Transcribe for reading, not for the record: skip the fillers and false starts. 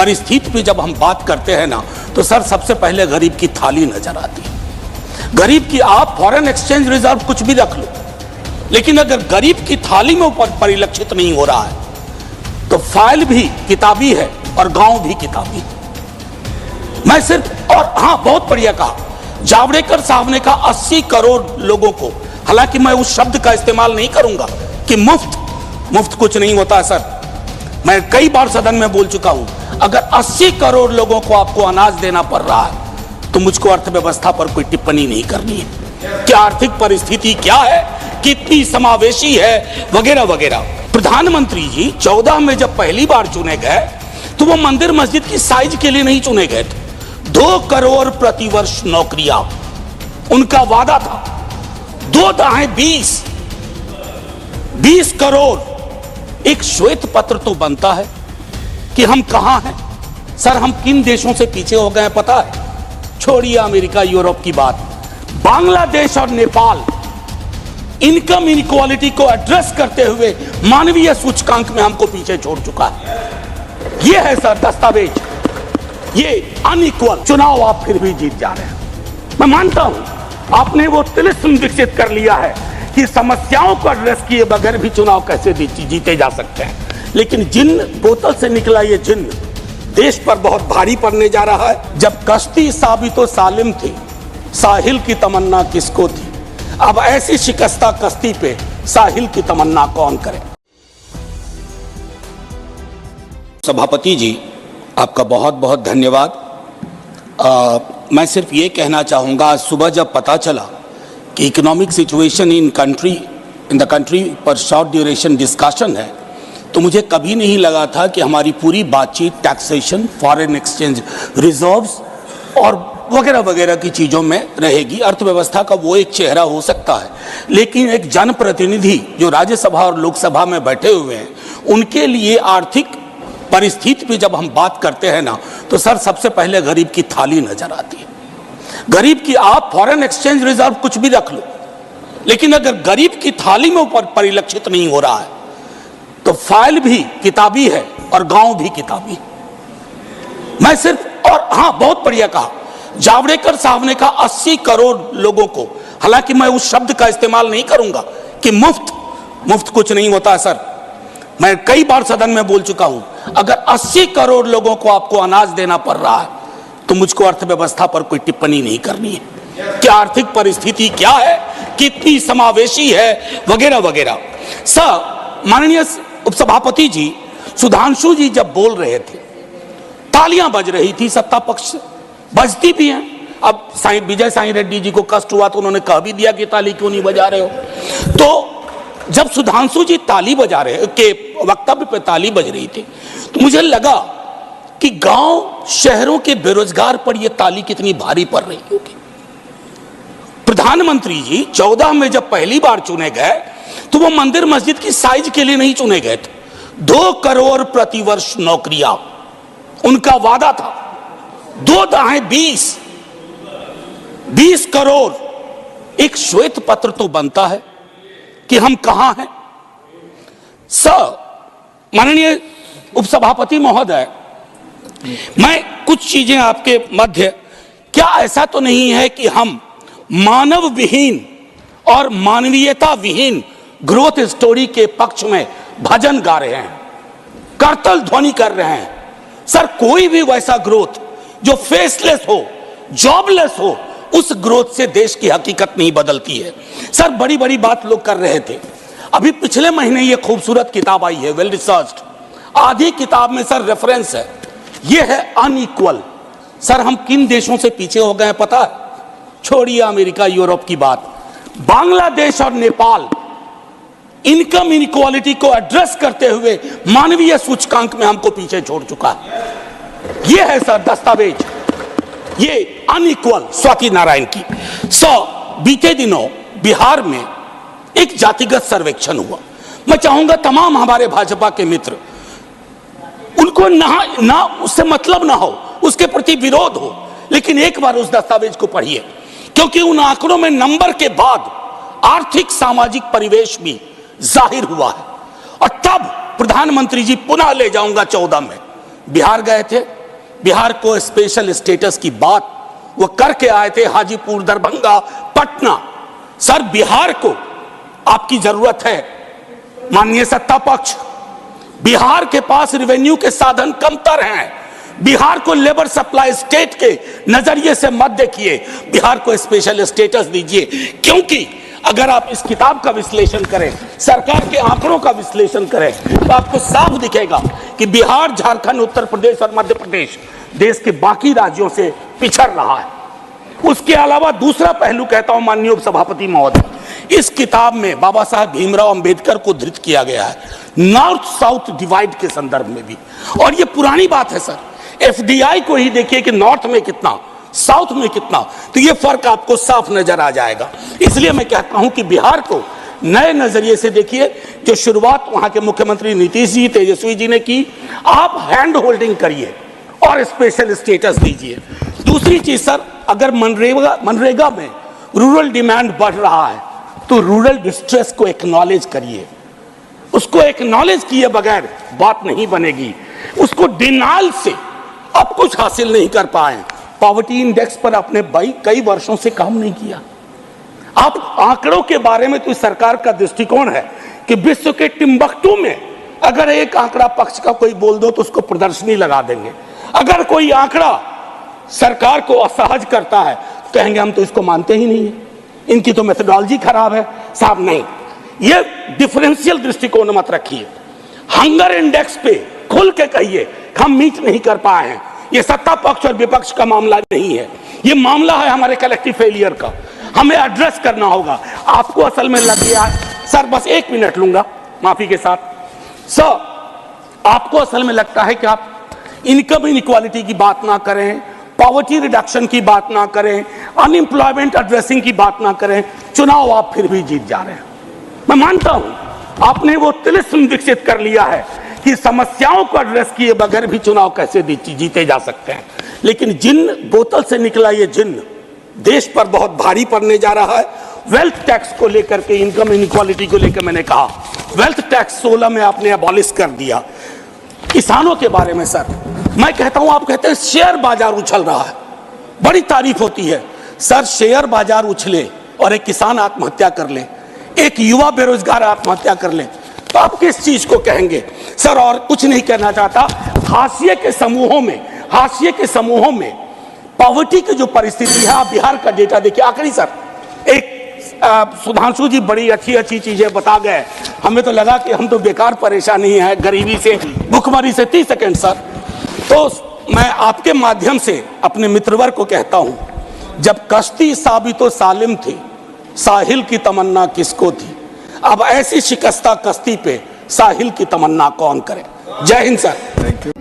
परिस्थिति पे जब हम बात करते हैं ना तो सर सबसे पहले गरीब की थाली नजर आती है। गरीब की आप फॉरेन एक्सचेंज रिजर्व कुछ भी रख लो, लेकिन अगर गरीब की थाली में ऊपर परिलक्षित नहीं हो रहा है तो फाइल भी किताबी है और गांव भी किताबी है। मैं सिर्फ और हाँ बहुत बढ़िया कहा जावड़ेकर साहब ने कहा 80 करोड़ लोगों को, हालांकि मैं उस शब्द का इस्तेमाल नहीं करूंगा कि मुफ्त कुछ नहीं होता है सर। मैं कई बार सदन में बोल चुका हूं, अगर 80 करोड़ लोगों को आपको अनाज देना पड़ रहा है तो मुझको अर्थव्यवस्था पर कोई टिप्पणी नहीं करनी है कि आर्थिक परिस्थिति क्या है, कितनी समावेशी है, वगैरह वगैरह। प्रधानमंत्री जी 14 में जब पहली बार चुने गए तो वो मंदिर मस्जिद की साइज के लिए नहीं चुने गए थे। 2 करोड़ प्रतिवर्ष नौकरियां उनका वादा था। 2 दाएं 20 करोड़। एक श्वेत पत्र तो बनता है कि हम कहां हैं सर, हम किन देशों से पीछे हो गए हैं पता है? छोड़िए अमेरिका यूरोप की बात, बांग्लादेश और नेपाल इनकम इनइक्वालिटी को एड्रेस करते हुए मानवीय सूचकांक में हमको पीछे छोड़ चुका है। यह है सर दस्तावेज, ये अनइक्वल। चुनाव आप फिर भी जीत जा रहे हैं। मैं मानता हूं आपने वो तिलिस्म विकसित कर लिया है कि समस्याओं को एड्रेस किए बगैर भी चुनाव कैसे जीते जा सकते हैं, लेकिन जिन बोतल से निकला ये जिन्न देश पर बहुत भारी पड़ने जा रहा है। जब कश्ती साबितो सालिम थी, साहिल की तमन्ना किसको थी? अब ऐसी शिकस्ता कश्ती पे साहिल की तमन्ना कौन करे? सभापति जी आपका बहुत बहुत धन्यवाद। मैं सिर्फ ये कहना चाहूँगा, आज सुबह जब पता चला कि economic situation in the country पर शॉर्ट ड्यूरेशन डिस्कशन है, तो मुझे कभी नहीं लगा था कि हमारी पूरी बातचीत टैक्सेशन, फॉरेन एक्सचेंज रिजर्व्स और वगैरह वगैरह की चीज़ों में रहेगी। अर्थव्यवस्था का वो एक चेहरा हो सकता है, लेकिन एक जनप्रतिनिधि जो राज्यसभा और लोकसभा में बैठे हुए हैं, उनके लिए आर्थिक परिस्थिति पे जब हम बात करते हैं ना तो सर सबसे पहले गरीब की थाली नजर आती है। गरीब की आप फॉरेन एक्सचेंज रिजर्व कुछ भी रख लो, लेकिन अगर गरीब की थाली में ऊपर परिलक्षित नहीं हो रहा है तो फाइल भी किताबी है और गांव भी किताबी है। मैं सिर्फ और हाँ बहुत बढ़िया कहा जावड़ेकर साहब ने कहा 80 करोड़ लोगों को, हालांकि मैं उस शब्द का इस्तेमाल नहीं करूंगा कि मुफ्त कुछ नहीं होता है सर। मैं कई बार सदन में बोल चुका हूं, अगर 80 करोड़ लोगों को आपको अनाज देना पड़ रहा है तो मुझको अर्थव्यवस्था पर कोई टिप्पणी नहीं करनी है कि आर्थिक परिस्थिति क्या है, कितनी समावेशी है, वगैरह वगैरह। सर माननीय उपसभापति जी सुधांशु जी जब बोल रहे थे तालियां बज रही थी, सत्ता पक्ष से बजती भी हैं। अब विजय साई रेड्डी जी को कष्ट हुआ तो उन्होंने कह भी दिया कि ताली क्यों नहीं बजा रहे हो। तो जब सुधांशु जी ताली बजा रहे के वक्तव्य पे ताली बज रही थी तो मुझे लगा कि गांव शहरों के बेरोजगार पर यह ताली कितनी भारी पड़ रही होगी। प्रधानमंत्री जी 14 में जब पहली बार चुने गए तो वो मंदिर मस्जिद की साइज के लिए नहीं चुने गए थे। 2 करोड़ प्रतिवर्ष नौकरियां उनका वादा था। 2 दाएं 20 करोड़। एक श्वेत पत्र तो बनता है कि हम कहां हैं। सर माननीय उपसभापति महोदय, मैं कुछ चीजें आपके मध्य, क्या ऐसा तो नहीं है कि हम मानव विहीन और मानवीयता विहीन ग्रोथ स्टोरी के पक्ष में भजन गा रहे हैं, करतल ध्वनि कर रहे हैं? सर कोई भी वैसा ग्रोथ जो फेसलेस हो, जॉबलेस हो, उस ग्रोथ से देश की हकीकत नहीं बदलती है। सर बड़ी बड़ी बात लोग कर रहे थे। अभी पिछले महीने ये खूबसूरत किताब आई है, वेल रिसर्च्ड। आधी किताब में सर रेफरेंस है, ये है अनइक्वल। सर हम किन देशों से पीछे हो गए हैं पता है? छोड़िए अमेरिका यूरोप की बात, बांग्लादेश और नेपाल इनकम इनइक्वालिटी को एड्रेस करते हुए मानवीय सूचकांक में हमको पीछे छोड़ चुका है। यह है सर दस्तावेज, ये अनइक्वल। स्वाति नारायण की बीते दिनों बिहार में एक जातिगत सर्वेक्षण हुआ। मैं चाहूंगा तमाम हमारे भाजपा के मित्र, उनको ना उससे मतलब ना हो, उसके प्रति विरोध हो, लेकिन एक बार उस दस्तावेज को पढ़िए, क्योंकि उन आंकड़ों में नंबर के बाद आर्थिक सामाजिक परिवेश भी जाहिर हुआ है। और तब प्रधानमंत्री जी पुनः ले जाऊंगा 14 में, बिहार गए थे, बिहार को स्पेशल स्टेटस की बात वो करके आए थे, हाजीपुर, दरभंगा, पटना। सर, बिहार को आपकी जरूरत है माननीय सत्ता पक्ष। बिहार के पास रेवेन्यू के साधन कमतर हैं। बिहार को लेबर सप्लाई स्टेट के नजरिए से मत देखिए, बिहार को स्पेशल स्टेटस दीजिए। क्योंकि अगर आप इस किताब का विश्लेषण करें, सरकार के आंकड़ों का विश्लेषण करें, तो आपको साफ दिखेगा कि बिहार, झारखंड, उत्तर प्रदेश और मध्य प्रदेश देश के बाकी राज्यों से पिछड़ रहा है। उसके अलावा दूसरा पहलू कहता हूं माननीय उपसभापति महोदय, इस किताब में बाबा साहब भीमराव अंबेडकर को धृत किया गया है नॉर्थ साउथ डिवाइड के संदर्भ में भी। और ये पुरानी बात है सर, एफडीआई को ही देखिए कि नॉर्थ में कितना, साउथ में कितना, तो ये फर्क आपको साफ नजर आ जाएगा। इसलिए मैं कहता हूं कि बिहार को नए नजरिए से देखिए। जो शुरुआत वहां के मुख्यमंत्री नीतीश जी, तेजस्वी जी ने की, आप हैंड होल्डिंग करिए और स्पेशल स्टेटस दीजिए। दूसरी चीज सर, अगर मनरेगा में रूरल डिमांड बढ़ रहा है तो रूरल डिस्ट्रेस को एक्नॉलेज करिए। उसको एक्नॉलेज किए बगैर बात नहीं बनेगी। उसको डिनाइल से अब कुछ हासिल नहीं कर पाए। पॉवर्टी इंडेक्स पर आपने कई वर्षों से काम नहीं किया। आप आंकड़ों के बारे में तो सरकार का दृष्टिकोण है कि विश्व के टिम्बकटू में अगर एक आंकड़ा पक्ष का कोई बोल दो तो उसको प्रदर्शनी लगा देंगे। अगर कोई आंकड़ा सरकार को असहज करता है तो कहेंगे हम तो इसको मानते ही नहीं है, इनकी तो मेथोडोलॉजी खराब है। साहब नहीं, ये डिफरेंशियल दृष्टिकोण मत रखिए। हंगर इंडेक्स पे खुल के कहिए हम मीट नहीं कर पाए हैं। ये सत्ता पक्ष और विपक्ष का मामला नहीं है, ये मामला है हमारे कलेक्टिव फेलियर का। हमें एड्रेस करना होगा। आपको असल में लग गया है सर, बस 1 मिनट लूंगा माफी के साथ। सर, आपको असल में लगता है कि आप इनकम इनइक्वालिटी की बात ना करें, पॉवर्टी रिडक्शन की बात ना करें, अनएम्प्लॉयमेंट एड्रेसिंग की बात ना करें, चुनाव आप फिर भी जीत जा रहे हैं। मैं मानता हूं आपने वो तिलिस्म विकसित कर लिया है कि समस्याओं को एड्रेस किए बगैर भी चुनाव कैसे जीते जा सकते हैं। लेकिन जिन बोतल से निकला ये जिन देश पर बहुत भारी पड़ने जा रहा है। वेल्थ टैक्स को लेकर के, इनकम इनइक्वालिटी को लेकर मैंने कहा, वेल्थ टैक्स 16 में आपने अबॉलिश कर दिया। किसानों के बारे में सर मैं कहता हूं, आप कहते हैं शेयर बाजार उछल रहा है, बड़ी तारीफ होती है सर। शेयर बाजार उछले और एक किसान आत्महत्या कर ले, एक युवा बेरोजगार आत्महत्या कर ले, तो आप किस चीज को कहेंगे सर? और कुछ नहीं कहना चाहता। हाशिए के समूहों में पॉवर्टी की जो परिस्थिति है, आप बिहार का डेटा देखिए। आखिरी सर, एक सुधांशु जी बड़ी अच्छी चीजें बता गए, हमें तो लगा कि हम तो बेकार परेशानी है गरीबी से, भुखमरी से। 30 सेकेंड सर। तो मैं आपके माध्यम से अपने मित्रवर को कहता हूं, जब कश्ती साबितो सालिम थी, साहिल की तमन्ना किसको थी? अब ऐसी शिकस्ता कश्ती पे साहिल की तमन्ना कौन करे? जय हिंद सर। Thank you.